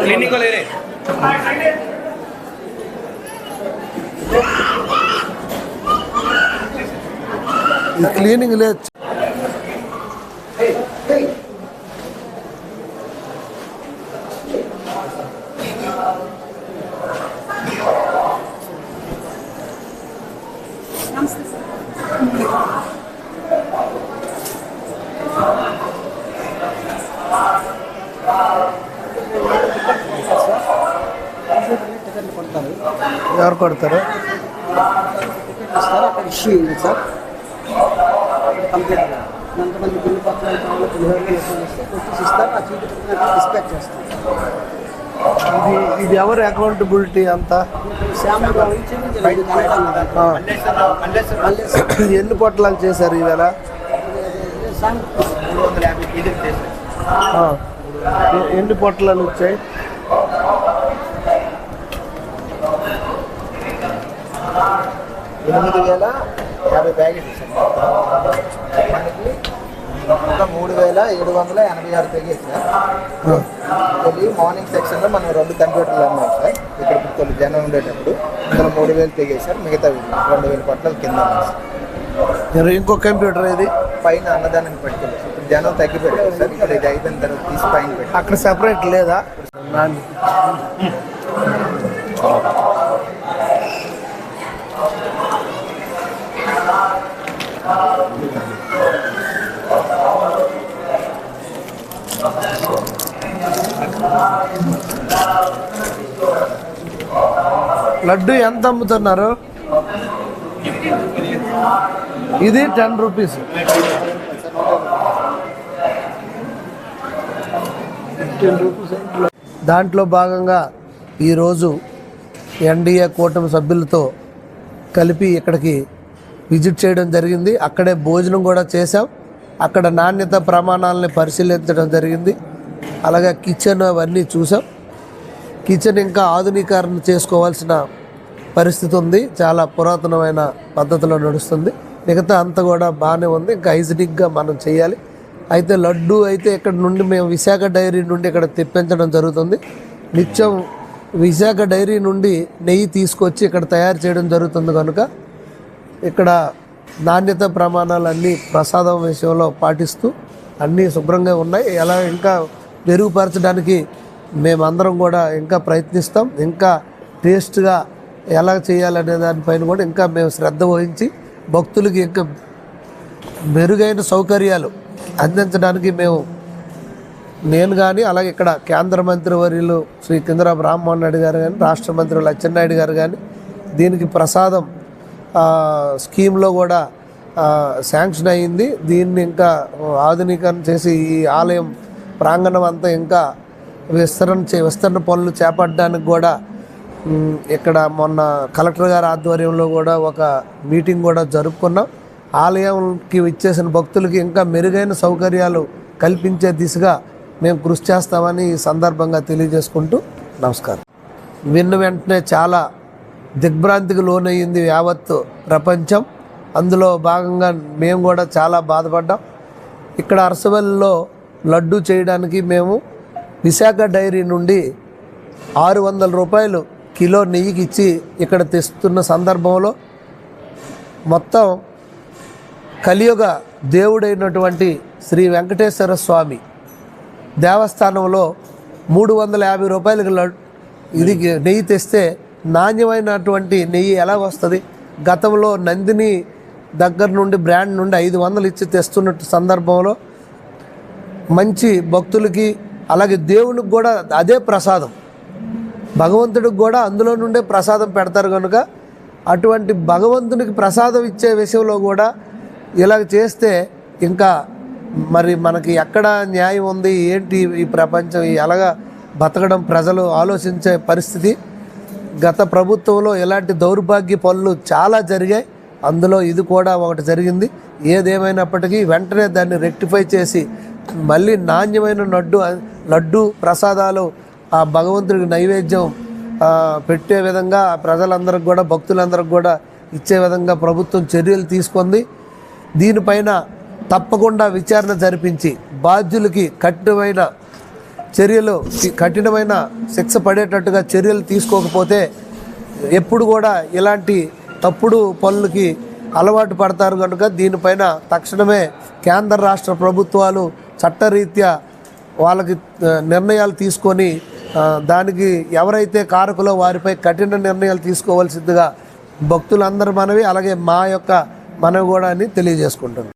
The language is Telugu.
क्लिनिक ले रहे క్లీనింగ్ లేదు. ఎవరు కొడతారు? అక్కడ ఇష్యూ ఉంది సార్. కంప్లీట్గా ఎంతమంది బిల్లు పత్రాలు కావాలో 15,000 ఇస్తే కొట్టి ఇస్తారు. ఆ చీటి డిస్పాచ్ చేస్తాం. ఇది ఎవరు అకౌంటబిలిటీ అంతా? ఎన్ని పొట్లాలు చేశారు ఈవేళ? ఎన్ని పొట్లాలు వచ్చాయి? 8,050 ప్యాకెట్లు మనకి ఇంకా 3,786 ప్యాకెట్స్ సార్. మార్నింగ్ సెక్షన్లో మనం 2 కంప్యూటర్లు అన్నాం సార్. ఇక్కడ కొన్ని జనం ఉండేటప్పుడు ఇందులో 3,000 తెగేసారు. మిగతా 2,000 పొట్లాలు కింద ఇంకో కంప్యూటర్ ఇది పైన అన్నదానానికి పెట్టుకోలేదు సార్. ఇప్పుడు జనం తగ్గిపోయారు సార్. ఇక్కడ ఇది అయిపోయిన తర్వాత తీసి పైన పెట్టి అక్కడ సెపరేట్ లేదా? లడ్డు ఎంత అమ్ముతున్నారు? ఇది 10 రూపీస్. దాంట్లో భాగంగా ఈరోజు ఎన్డీఏ కూటమి సభ్యులతో కలిపి ఇక్కడికి విజిట్ చేయడం జరిగింది. అక్కడే భోజనం కూడా చేసాం. అక్కడ నాణ్యత ప్రమాణాలని పరిశీలించడం జరిగింది. అలాగే కిచెన్ అవన్నీ చూసాం. కిచెన్ ఇంకా ఆధునీకరణ చేసుకోవాల్సిన పరిస్థితి ఉంది. చాలా పురాతనమైన పద్ధతిలో నడుస్తుంది. మిగతా అంతా కూడా బాగానే ఉంది. ఇంకా హైజీనిక్గా మనం చేయాలి. అయితే లడ్డు అయితే ఇక్కడ నుండి మేము విశాఖ డైరీ నుండి ఇక్కడ తెప్పించడం జరుగుతుంది. నిత్యం విశాఖ డైరీ నుండి నెయ్యి తీసుకొచ్చి ఇక్కడ తయారు చేయడం జరుగుతుంది. కనుక ఇక్కడ నాణ్యత ప్రమాణాలన్నీ ప్రసాదం విషయంలో పాటిస్తూ అన్నీ శుభ్రంగా ఉన్నాయి. ఎలా ఇంకా మెరుగుపరచడానికి మేమందరం కూడా ఇంకా ప్రయత్నిస్తాం. ఇంకా టేస్ట్గా ఎలా చేయాలనే దానిపైన కూడా ఇంకా మేము శ్రద్ధ వహించి భక్తులకి ఇంకా మెరుగైన సౌకర్యాలు అందించడానికి నేను కానీ అలాగే ఇక్కడ కేంద్ర మంత్రి వర్యులు శ్రీ కింజరాపు రామ్మోహన్ రెడ్డి గారు కానీ రాష్ట్ర మంత్రులు అచ్చెన్నాయుడు గారు కానీ దీనికి ప్రసాదం స్కీమ్లో కూడా శాంక్షన్ అయ్యింది. దీన్ని ఇంకా ఆధునీకరణ చేసి ఈ ఆలయం ప్రాంగణం అంతా ఇంకా విస్తరణ పనులు చేపట్టడానికి కూడా ఇక్కడ మొన్న కలెక్టర్ గారి ఆధ్వర్యంలో కూడా ఒక మీటింగ్ కూడా జరుపుకున్నాం. ఆలయంకి ఇచ్చేసిన భక్తులకి ఇంకా మెరుగైన సౌకర్యాలు కల్పించే దిశగా మేము కృషి చేస్తామని ఈ సందర్భంగా తెలియజేసుకుంటూ నమస్కారం. విన్న వెంటనే చాలా దిగ్భ్రాంతికి లోనయ్యింది యావత్తు ప్రపంచం. అందులో భాగంగా మేము కూడా చాలా బాధపడ్డాం. ఇక్కడ అరసవల్లిలో లడ్డు చేయడానికి మేము విశాఖ డైరీ నుండి 600 రూపాయలు కిలో నెయ్యికి ఇచ్చి ఇక్కడ తెస్తున్న సందర్భంలో మొత్తం కలియుగ దేవుడైనటువంటి శ్రీ వెంకటేశ్వర స్వామి దేవస్థానంలో 350 రూపాయలకి ఇది నెయ్యి తెస్తే నాణ్యమైనటువంటి నెయ్యి ఎలా వస్తుంది? గతంలో నందిని దగ్గర నుండి బ్రాండ్ నుండి 500 ఇచ్చి తెస్తున్న సందర్భంలో మంచి భక్తులకి అలాగే దేవునికి కూడా అదే ప్రసాదం, భగవంతుడికి కూడా అందులో నుండే ప్రసాదం పెడతారు. కనుక అటువంటి భగవంతునికి ప్రసాదం ఇచ్చే విషయంలో కూడా ఇలాగ చేస్తే ఇంకా మరి మనకి ఎక్కడ న్యాయం ఉంది ఏంటి? ఈ ప్రపంచం ఎలాగా బతకడం ప్రజలు ఆలోచించే పరిస్థితి. గత ప్రభుత్వంలో ఇలాంటి దౌర్భాగ్య పనులు చాలా జరిగాయి. అందులో ఇది కూడా ఒకటి జరిగింది. ఏదేమైనప్పటికీ వెంటనే దాన్ని రెక్టిఫై చేసి మళ్ళీ నాణ్యమైన లడ్డు ప్రసాదాలు ఆ భగవంతుడికి నైవేద్యం పెట్టే విధంగా ప్రజలందరికి కూడా భక్తులందరికి కూడా ఇచ్చే విధంగా ప్రభుత్వం చర్యలు తీసుకుంది. దీనిపైన తప్పకుండా విచారణ జరిపించి బాధ్యులకి కఠినమైన చర్యలు కఠినమైన శిక్ష పడేటట్టుగా చర్యలు తీసుకోకపోతే ఎప్పుడు కూడా ఇలాంటి తప్పుడు పనులకి అలవాటు పడతారు కనుక దీనిపైన తక్షణమే కేంద్ర రాష్ట్ర ప్రభుత్వాలు చట్టరీత్యా వాళ్ళకి నిర్ణయాలు తీసుకొని దానికి ఎవరైతే కారకులో వారిపై కఠిన నిర్ణయాలు తీసుకోవాల్సిందిగా భక్తులందరూ మనవి, అలాగే మా యొక్క మనవి కూడా అని తెలియజేసుకుంటున్నాం.